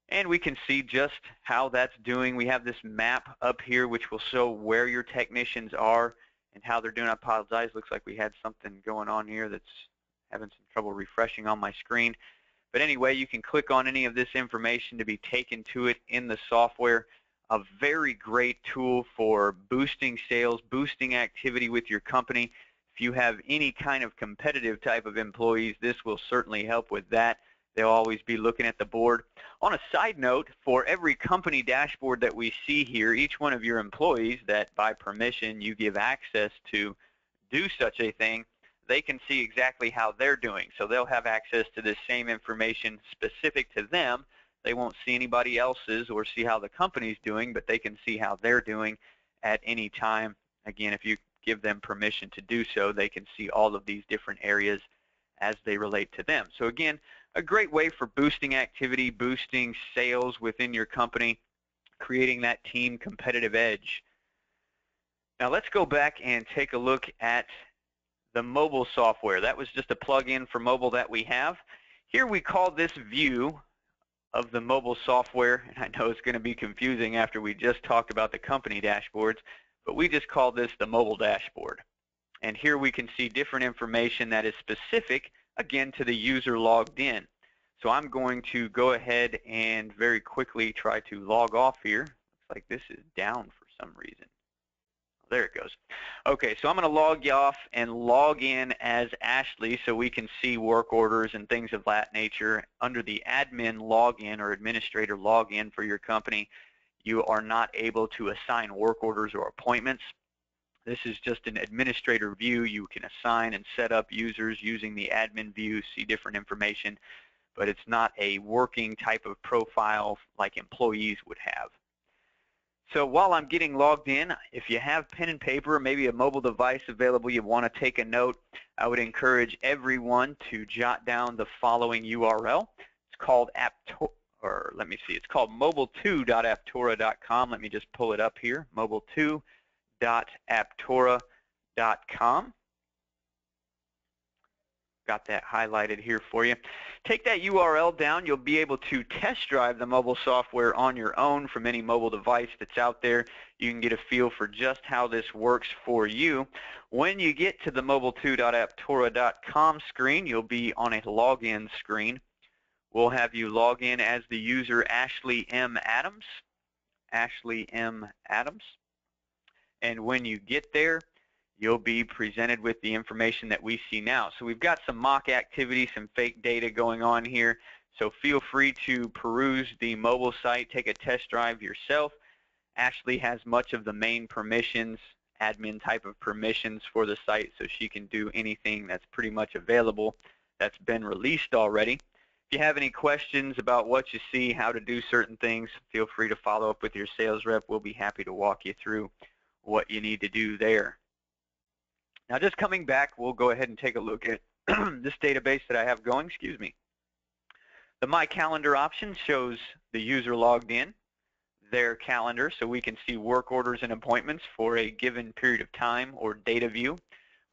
And we can see just how that's doing. We have this map up here which will show where your technicians are and how they're doing. I apologize. Looks like we had something going on here that's having some trouble refreshing on my screen. But anyway, you can click on any of this information to be taken to it in the software. A very great tool for boosting sales, boosting activity with your company. If you have any kind of competitive type of employees, this will certainly help with that. They'll always be looking at the board. On a side note, for every company dashboard that we see here, each one of your employees that by permission you give access to do such a thing, they can see exactly how they're doing. So they'll have access to this same information specific to them. They won't see anybody else's or see how the company's doing, but they can see how they're doing at any time. Again, if you give them permission to do so, they can see all of these different areas as they relate to them. So again, a great way for boosting activity, boosting sales within your company, creating that team competitive edge. Now let's go back and take a look at the mobile software. That was just a plug-in for mobile that we have. Here we call this view of the mobile software, and I know it's going to be confusing after we just talked about the company dashboards, but we just call this the mobile dashboard. And here we can see different information that is specific, again, to the user logged in. So I'm going to go ahead and very quickly try to log off here. Looks like this is down for some reason. There it goes. Okay, so I'm going to log you off and log in as Ashley so we can see work orders and things of that nature. Under the admin login or administrator login for your company, you are not able to assign work orders or appointments. This is just an administrator view. You can assign and set up users using the admin view, see different information, but it's not a working type of profile like employees would have. So while I'm getting logged in, if you have pen and paper or maybe a mobile device available, you want to take a note, I would encourage everyone to jot down the following URL. It's called it's called mobile2.aptora.com. Let me just pull it up here, mobile2.aptora.com. Got that highlighted here for you. Take that URL down. You'll be able to test drive the mobile software on your own from any mobile device that's out there. You can get a feel for just how this works for you. When you get to the mobile2.aptora.com screen, you'll be on a login screen. We'll have you log in as the user Ashley M. Adams. Ashley M. Adams. And when you get there, you'll be presented with the information that we see now. So we've got some mock activity, some fake data going on here. So feel free to peruse the mobile site, take a test drive yourself. Ashley has much of the main permissions, admin type of permissions for the site, so she can do anything that's pretty much available that's been released already. If you have any questions about what you see, how to do certain things, feel free to follow up with your sales rep. We'll be happy to walk you through what you need to do there. Now just coming back, we'll go ahead and take a look at this database that I have going, The My Calendar option shows the user logged in, their calendar, so we can see work orders and appointments for a given period of time or data view.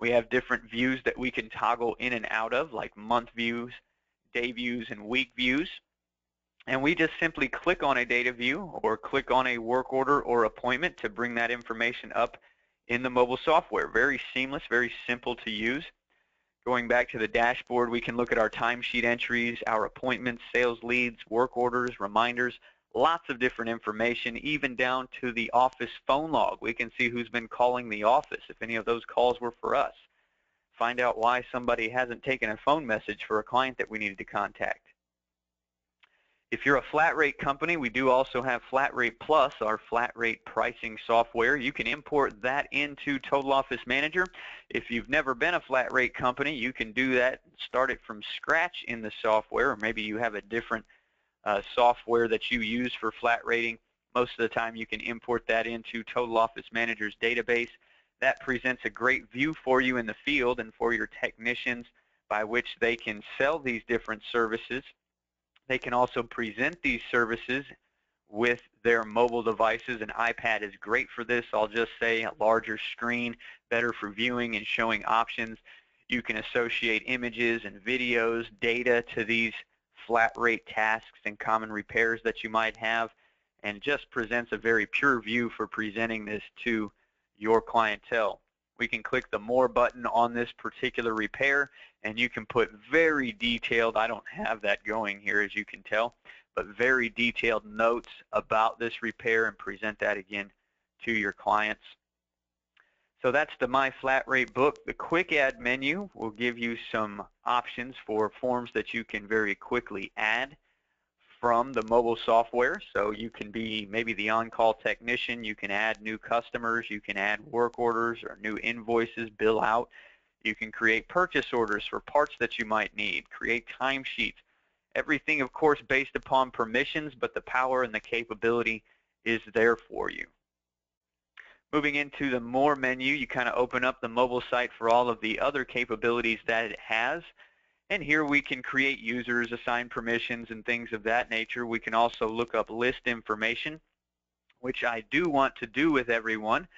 We have different views that we can toggle in and out of, like month views, day views, and week views. And we just simply click on a data view or click on a work order or appointment to bring that information up in the mobile software. Very seamless, very simple to use. Going back to the dashboard, we can look at our timesheet entries, our appointments, sales leads, work orders, reminders, lots of different information, even down to the office phone log. We can see who's been calling the office, if any of those calls were for us. Find out why somebody hasn't taken a phone message for a client that we needed to contact. If you're a flat rate company, we do also have Flat Rate Plus, our flat rate pricing software. You can import that into Total Office Manager. If you've never been a flat rate company, you can do that, start it from scratch in the software, or maybe you have a different software that you use for flat rating. Most of the time you can import that into Total Office Manager's database. That presents a great view for you in the field and for your technicians by which they can sell these different services. They can also present these services with their mobile devices. An iPad is great for this. I'll just say a larger screen, better for viewing and showing options. You can associate images and videos, data to these flat rate tasks and common repairs that you might have, and just presents a very pure view for presenting this to your clientele. We can click the More button on this particular repair, and you can put very detailed, I don't have that going here as you can tell, but very detailed notes about this repair and present that again to your clients. So that's the My Flat Rate book. The Quick Add menu will give you some options for forms that you can very quickly add from the mobile software. So you can be maybe the on-call technician, you can add new customers, you can add work orders or new invoices, bill out. You can create purchase orders for parts that you might need, create timesheets. Everything, of course, based upon permissions, but the power and the capability is there for you. Moving into the More menu, you kind of open up the mobile site for all of the other capabilities that it has. And here we can create users, assign permissions, and things of that nature. We can also look up list information, which I do want to do with everyone.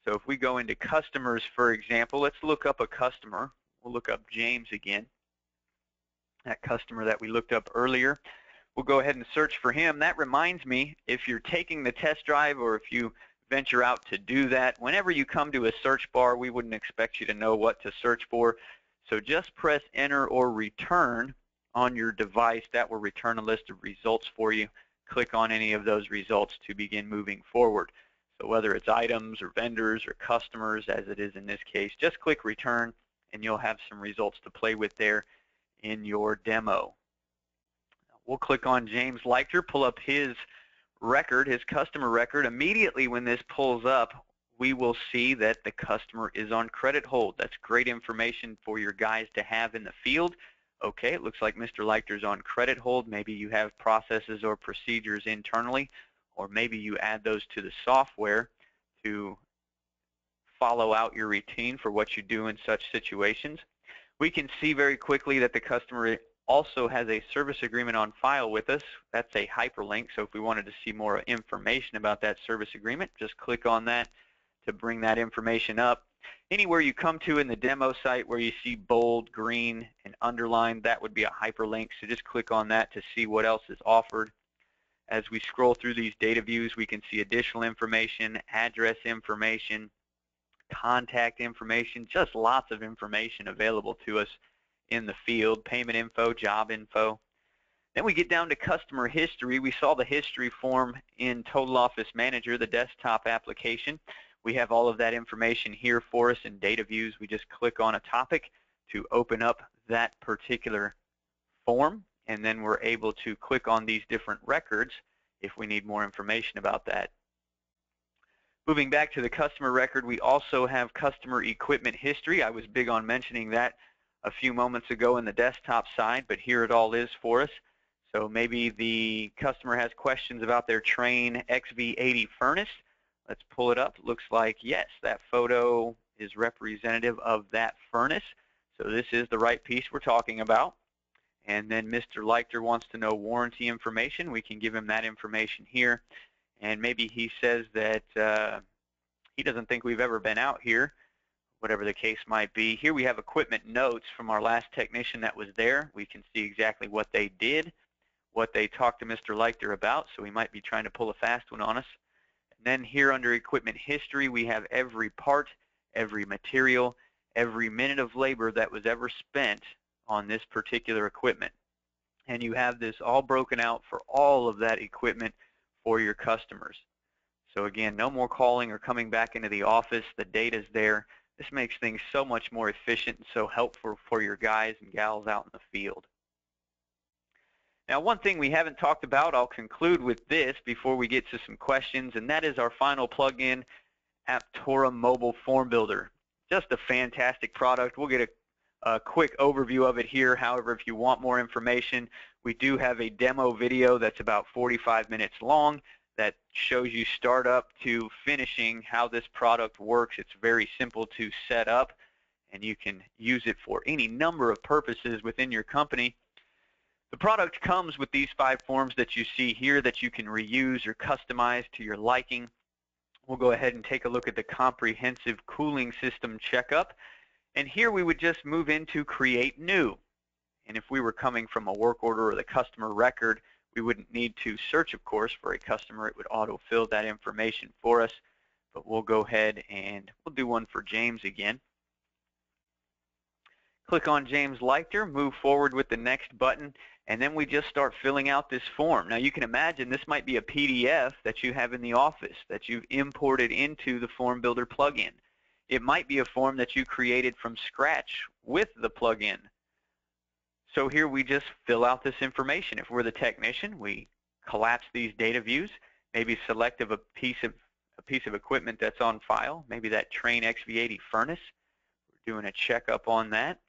So if we go into customers, for example, let's look up a customer. We'll look up James again, that customer that we looked up earlier. We'll go ahead and search for him. That reminds me, if you're taking the test drive or if you venture out to do that, whenever you come to a search bar, we wouldn't expect you to know what to search for. So just press enter or return on your device. That will return a list of results for you. Click on any of those results to begin moving forward. So whether it's items or vendors or customers, as it is in this case, just click return and you'll have some results to play with there in your demo. We'll click on James Leichter, pull up his record, his customer record. Immediately when this pulls up, we will see that the customer is on credit hold. That's great information for your guys to have in the field. Okay, it looks like Mr. Leichter's on credit hold. Maybe you have processes or procedures internally, or maybe you add those to the software to follow out your routine for what you do in such situations. We can see very quickly that the customer also has a service agreement on file with us. That's a hyperlink, so if we wanted to see more information about that service agreement, just click on that to bring that information up. Anywhere you come to in the demo site where you see bold, green, and underlined, that would be a hyperlink, so just click on that to see what else is offered. As we scroll through these data views, we can see additional information, address information, contact information, just lots of information available to us in the field, payment info, job info. Then we get down to customer history. We saw the history form in Total Office Manager, the desktop application. We have all of that information here for us in data views. We just click on a topic to open up that particular form, and then we're able to click on these different records if we need more information about that. Moving back to the customer record, we also have customer equipment history. I was big on mentioning that a few moments ago in the desktop side, but here it all is for us. So maybe the customer has questions about their Trane XV80 furnace. Let's pull it up. Looks like, yes, that photo is representative of that furnace. So this is the right piece we're talking about. And then Mr. Leichter wants to know warranty information. We can give him that information here. And maybe he says that he doesn't think we've ever been out here. whatever the case might be. Here we have equipment notes from our last technician that was there. We can see exactly what they did, what they talked to Mr. Leichter about, so he might be trying to pull a fast one on us. And then here under equipment history, we have every part, every material, every minute of labor that was ever spent on this particular equipment. And you have this all broken out for all of that equipment for your customers. So again, no more calling or coming back into the office. The data's there. This makes things so much more efficient and so helpful for your guys and gals out in the field. Now, one thing we haven't talked about, I'll conclude with this before we get to some questions, and that is our final plug-in, Aptora Mobile Form Builder. Just a fantastic product. We'll get a quick overview of it here. However, if you want more information, we do have a demo video that's about 45 minutes long that shows you start up to finishing how this product works. It's very simple to set up, and you can use it for any number of purposes within your company. The product comes with these 5 forms that you see here that you can reuse or customize to your liking. We'll go ahead and take a look at the comprehensive cooling system checkup. And here we would just move into create new. And if we were coming from a work order or the customer record, we wouldn't need to search, of course, for a customer. It would autofill that information for us. But we'll go ahead and we'll do one for James again. Click on James Leichter, move forward with the next button, and then we just start filling out this form. Now you can imagine this might be a PDF that you have in the office that you've imported into the Form Builder plugin. It might be a form that you created from scratch with the plugin. So here we just fill out this information. If we're the technician, we collapse these data views, maybe select a piece of equipment that's on file, maybe that Train XV80 furnace. We're doing a checkup on that.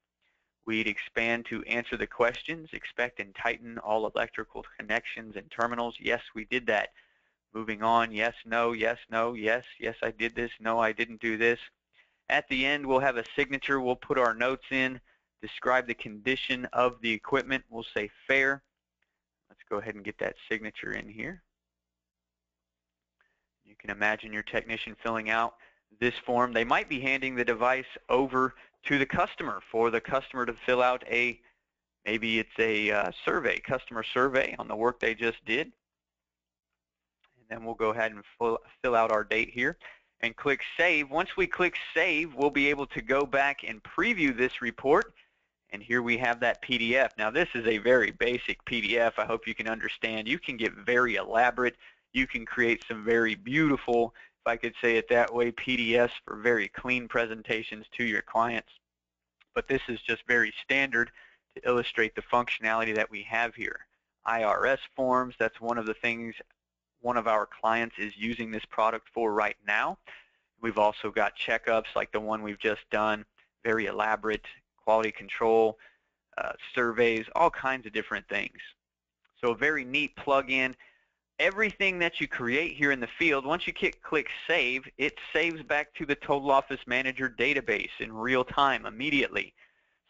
We'd expand to answer the questions, expect and tighten all electrical connections and terminals. Yes, we did that. Moving on, yes, no, yes, I did this, no, I didn't do this. At the end, we'll have a signature. We'll put our notes in, describe the condition of the equipment. We'll say fair. Let's go ahead and get that signature in here. You can imagine your technician filling out this form. They might be handing the device over to the customer for the customer to fill out maybe it's a customer survey on the work they just did. And then we'll go ahead and fill out our date here and click Save. Once we click Save, we'll be able to go back and preview this report. And here we have that PDF. Now this is a very basic PDF. I hope you can understand. You can get very elaborate. You can create some very beautiful, if I could say it that way, PDFs for very clean presentations to your clients. But this is just very standard to illustrate the functionality that we have here. IRS forms, that's one of the things one of our clients is using this product for right now. We've also got checkups like the one we've just done, very elaborate, quality control, surveys, all kinds of different things. So a very neat plug-in. Everything that you create here in the field, once you click Save, it saves back to the Total Office Manager database in real time, immediately.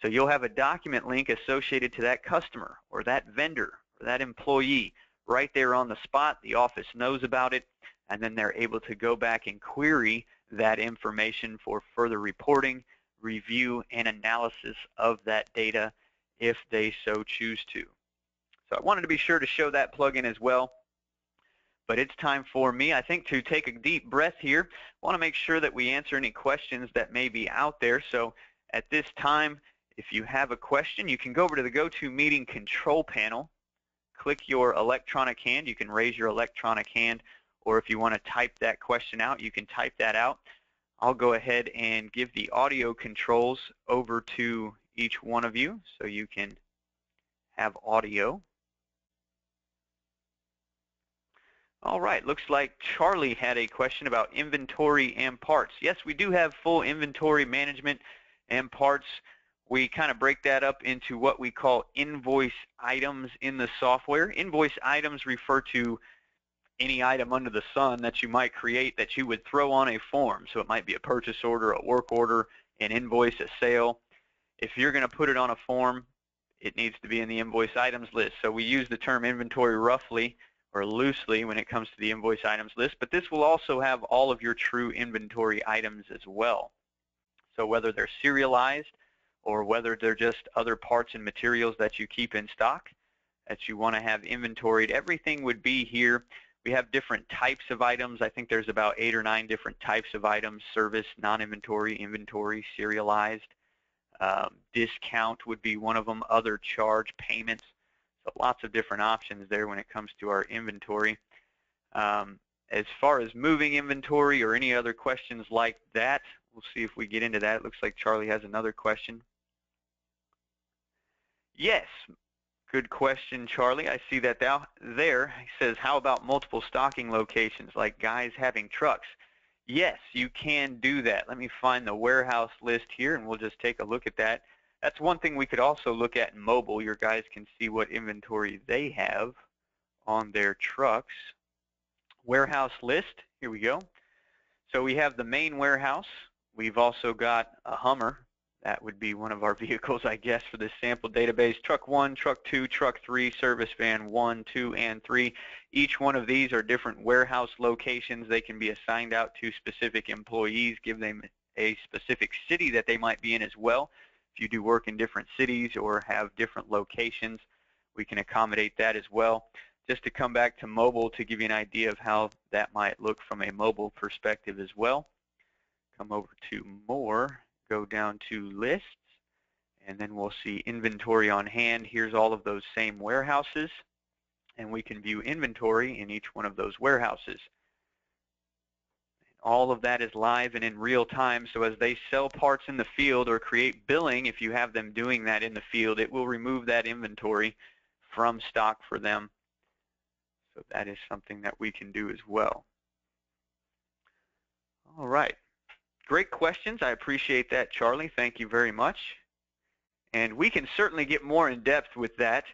So you'll have a document link associated to that customer or that vendor or that employee right there on the spot. The office knows about it, and then they're able to go back and query that information for further reporting, review, and analysis of that data if they so choose to. So I wanted to be sure to show that plugin as well. But it's time for me, I think, to take a deep breath here. I want to make sure that we answer any questions that may be out there. So at this time, if you have a question, you can go over to the GoToMeeting control panel, click your electronic hand. You can raise your electronic hand, or if you want to type that question out, you can type that out. I'll go ahead and give the audio controls over to each one of you so you can have audio. All right, looks like Charlie had a question about inventory and parts. Yes, we do have full inventory management and parts. We kind of break that up into what we call invoice items in the software. Invoice items refer to any item under the sun that you might create that you would throw on a form. So it might be a purchase order, a work order, an invoice, a sale. If you're going to put it on a form, it needs to be in the invoice items list. So we use the term inventory roughly or loosely when it comes to the invoice items list, but this will also have all of your true inventory items as well. So whether they're serialized or whether they're just other parts and materials that you keep in stock that you want to have inventoried, everything would be here. We have different types of items. I think there's about 8 or 9 different types of items: service, non-inventory, inventory, serialized. Discount would be one of them, other charge, payments. So lots of different options there when it comes to our inventory. As far as moving inventory or any other questions like that, we'll see if we get into that. It looks like Charlie has another question. Yes, good question, Charlie. I see that there. He says, how about multiple stocking locations, like guys having trucks? Yes, you can do that. Let me find the warehouse list here, and we'll just take a look at that. That's one thing we could also look at in mobile. Your guys can see what inventory they have on their trucks. Warehouse list, here we go. So we have the main warehouse. We've also got a Hummer. That would be one of our vehicles, I guess, for this sample database. Truck 1, Truck 2, Truck 3, Service Van 1, 2, and 3. Each one of these are different warehouse locations. They can be assigned out to specific employees, give them a specific city that they might be in as well. If you do work in different cities or have different locations, we can accommodate that as well. Just to come back to mobile to give you an idea of how that might look from a mobile perspective as well. Come over to More, go down to Lists, and then we'll see Inventory on Hand. Here's all of those same warehouses, and we can view inventory in each one of those warehouses. All of that is live and in real time, so as they sell parts in the field or create billing, if you have them doing that in the field, it will remove that inventory from stock for them. So that is something that we can do as well. All right. Great questions. I appreciate that, Charlie. Thank you very much. And we can certainly get more in depth with that.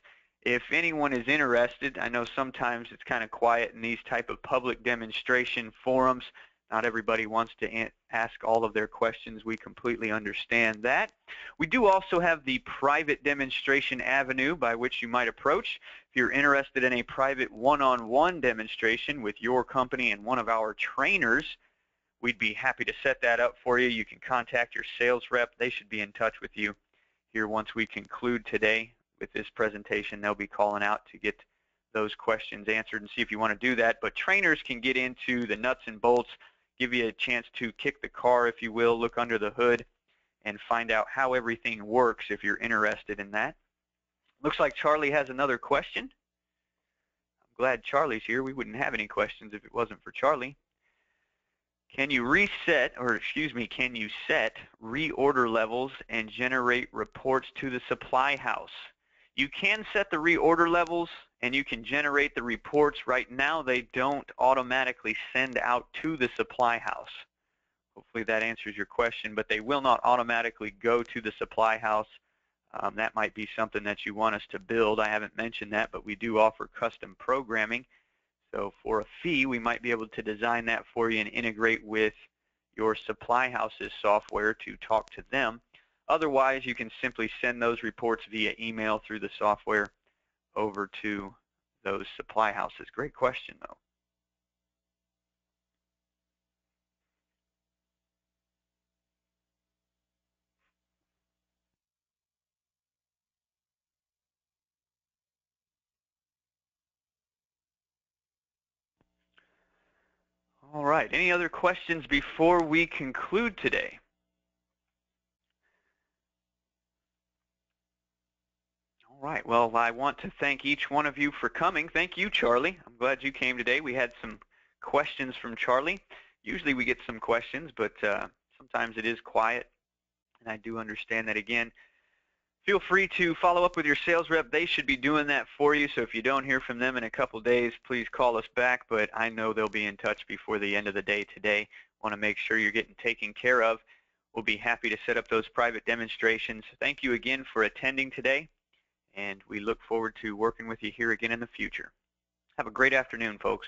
If anyone is interested, I know sometimes it's kind of quiet in these type of public demonstration forums. Not everybody wants to ask all of their questions. We completely understand that. We do also have the private demonstration avenue by which you might approach. If you're interested in a private one-on-one demonstration with your company and one of our trainers, we'd be happy to set that up for you. You can contact your sales rep. They should be in touch with you here once we conclude today with this presentation. They'll be calling out to get those questions answered and see if you want to do that. But trainers can get into the nuts and bolts, give you a chance to kick the car, if you will, look under the hood, and find out how everything works if you're interested in that. Looks like Charlie has another question. I'm glad Charlie's here. We wouldn't have any questions if it wasn't for Charlie. Can you set reorder levels and generate reports to the supply house? You can set the reorder levels and you can generate the reports. Right now they don't automatically send out to the supply house. Hopefully that answers your question, but they will not automatically go to the supply house. That might be something that you want us to build. I haven't mentioned that, but we do offer custom programming. So for a fee, we might be able to design that for you and integrate with your supply house's software to talk to them. Otherwise, you can simply send those reports via email through the software over to those supply houses. Great question, though. All right, any other questions before we conclude today? All right, well, I want to thank each one of you for coming. Thank you, Charlie. I'm glad you came today. We had some questions from Charlie. Usually we get some questions, but sometimes it is quiet, and I do understand that. Again, feel free to follow up with your sales rep. They should be doing that for you, so if you don't hear from them in a couple days, please call us back, but I know they'll be in touch before the end of the day today. Want to make sure you're getting taken care of. We'll be happy to set up those private demonstrations. Thank you again for attending today, and we look forward to working with you here again in the future. Have a great afternoon, folks.